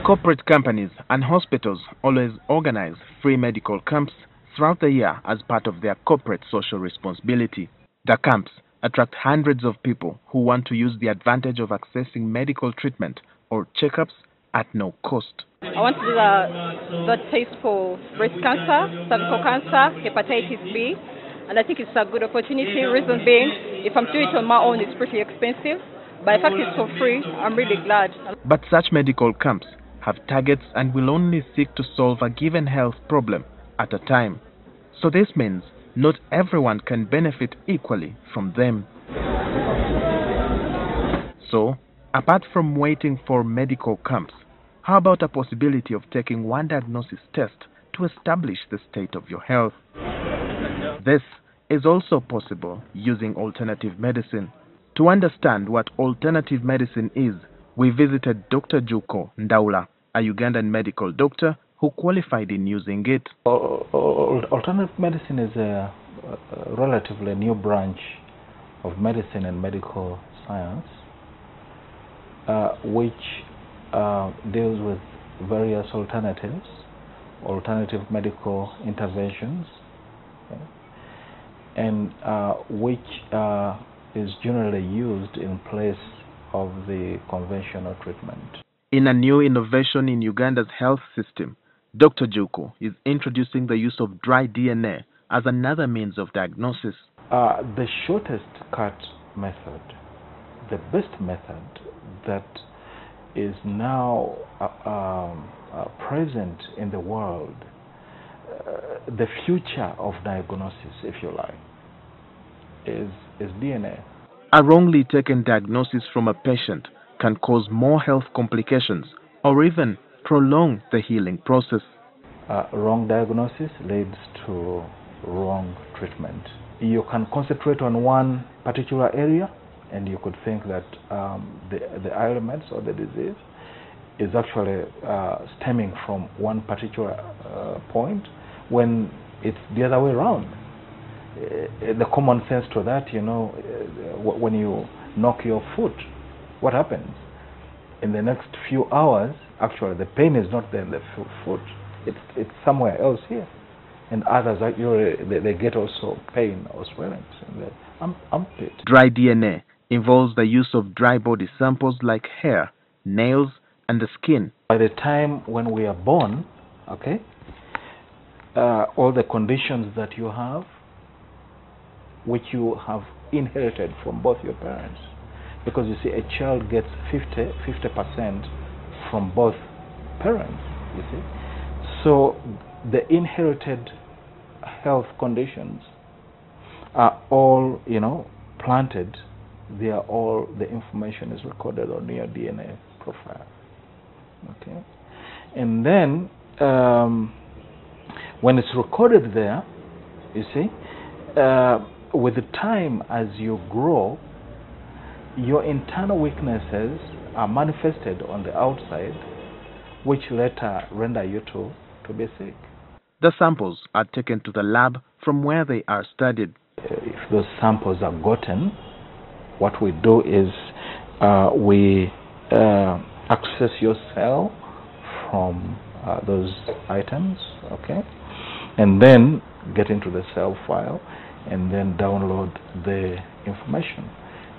Corporate companies and hospitals always organize free medical camps throughout the year as part of their corporate social responsibility. The camps attract hundreds of people who want to use the advantage of accessing medical treatment or checkups at no cost. I want to do the test for breast cancer, cervical cancer, hepatitis B, and I think it's a good opportunity. Reason being, if I'm doing it on my own, it's pretty expensive, but the fact it's for free, I'm really glad. But such medical camps have targets and will only seek to solve a given health problem at a time. So this means not everyone can benefit equally from them. So, apart from waiting for medical camps, how about a possibility of taking one diagnosis test to establish the state of your health? This is also possible using alternative medicine. To understand what alternative medicine is, we visited Dr. Juko Ndaula, a Ugandan medical doctor who qualified in using it. Alternative medicine is a relatively new branch of medicine and medical science, which deals with various alternative medical interventions, okay, and which is generally used in place of the conventional treatment. In a new innovation in Uganda's health system, Dr. Juko is introducing the use of dry DNA as another means of diagnosis. The shortest cut method, the best method that is now present in the world, the future of diagnosis, if you like, is DNA. A wrongly taken diagnosis from a patient can cause more health complications or even prolong the healing process. Wrong diagnosis leads to wrong treatment. You can concentrate on one particular area and you could think that the ailments or the disease is actually stemming from one particular point when it's the other way around. The common sense to that, you know, when you knock your foot, what happens? In the next few hours, actually the pain is not there in the foot, it's somewhere else here. And others, they get also pain or swelling in the armpit. Dry DNA involves the use of dry body samples like hair, nails, and the skin. By the time when we are born, okay, all the conditions that you have, which you have inherited from both your parents, because you see, a child gets 50% from both parents, you see. So the inherited health conditions are all, you know, planted. They are all, the information is recorded on your DNA profile. Okay, and then when it's recorded there, you see, with the time as you grow, your internal weaknesses are manifested on the outside, which later render you to be sick. The samples are taken to the lab from where they are studied. If those samples are gotten, what we do is we access your cell from those items, okay, and then get into the cell file and then download the information.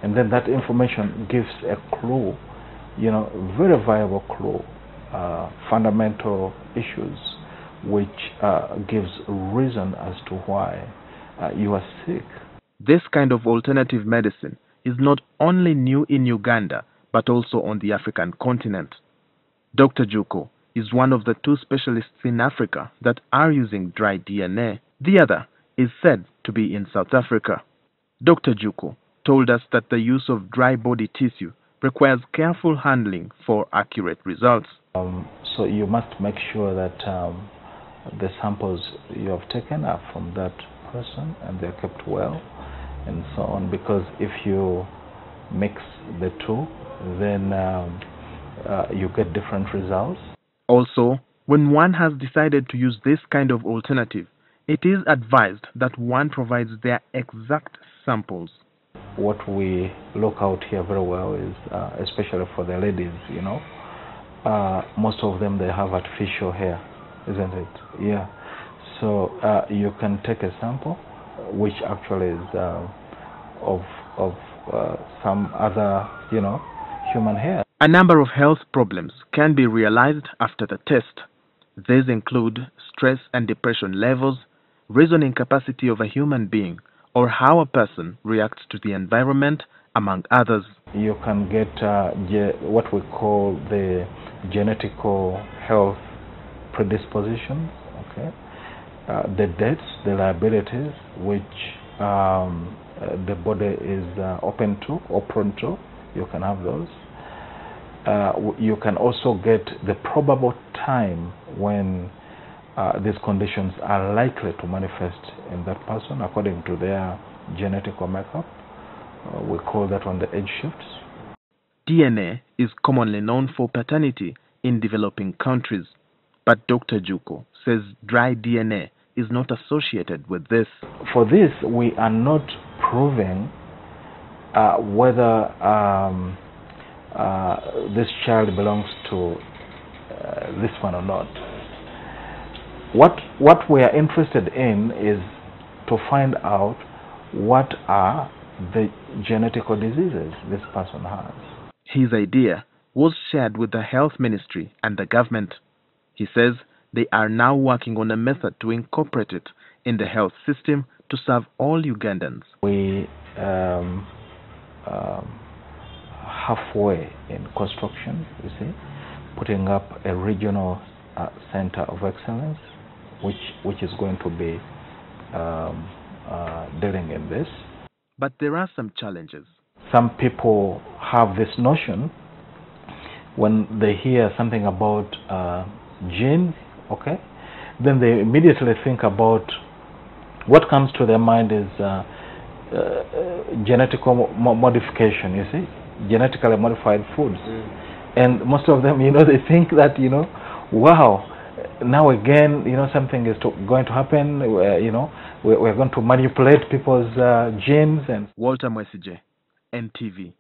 And then that information gives a clue, you know, very viable clue, fundamental issues, which gives reason as to why you are sick. This kind of alternative medicine is not only new in Uganda, but also on the African continent. Dr. Juko is one of the 2 specialists in Africa that are using dry DNA. The other is said to be in South Africa. Dr. Juko told us that the use of dry body tissue requires careful handling for accurate results. So you must make sure that the samples you have taken are from that person and they're kept well and so on, because if you mix the two, then you get different results. Also, When one has decided to use this kind of alternative, it is advised that one provides their exact samples. What we look out here very well is, especially for the ladies, most of them, they have artificial hair, isn't it? Yeah. So you can take a sample, which actually is of some other, human hair. A number of health problems can be realized after the test. These include stress and depression levels, reasoning capacity of a human being, or how a person reacts to the environment, among others. You can get what we call the genetical health predispositions, okay? The debts, the liabilities which the body is open to or prone to, you can have those. You can also get the probable time when these conditions are likely to manifest in that person according to their genetical makeup. We call that one the age shifts. DNA is commonly known for paternity in developing countries, but Dr. Juko says dry DNA is not associated with this. For this, we are not proving whether this child belongs to this one or not. What we are interested in is to find out what are the genetical diseases this person has. His idea was shared with the health ministry and the government. He says they are now working on a method to incorporate it in the health system to serve all Ugandans. We halfway in construction, you see, putting up a regional center of excellence, which is going to be dealing in this. But there are some challenges. Some people have this notion when they hear something about genes, okay, then they immediately think about, what comes to their mind is genetical modification, you see, genetically modified foods. And most of them, they think that, wow, now again, something is going to happen, we're going to manipulate people's genes. And Walter Mwesije, NTV.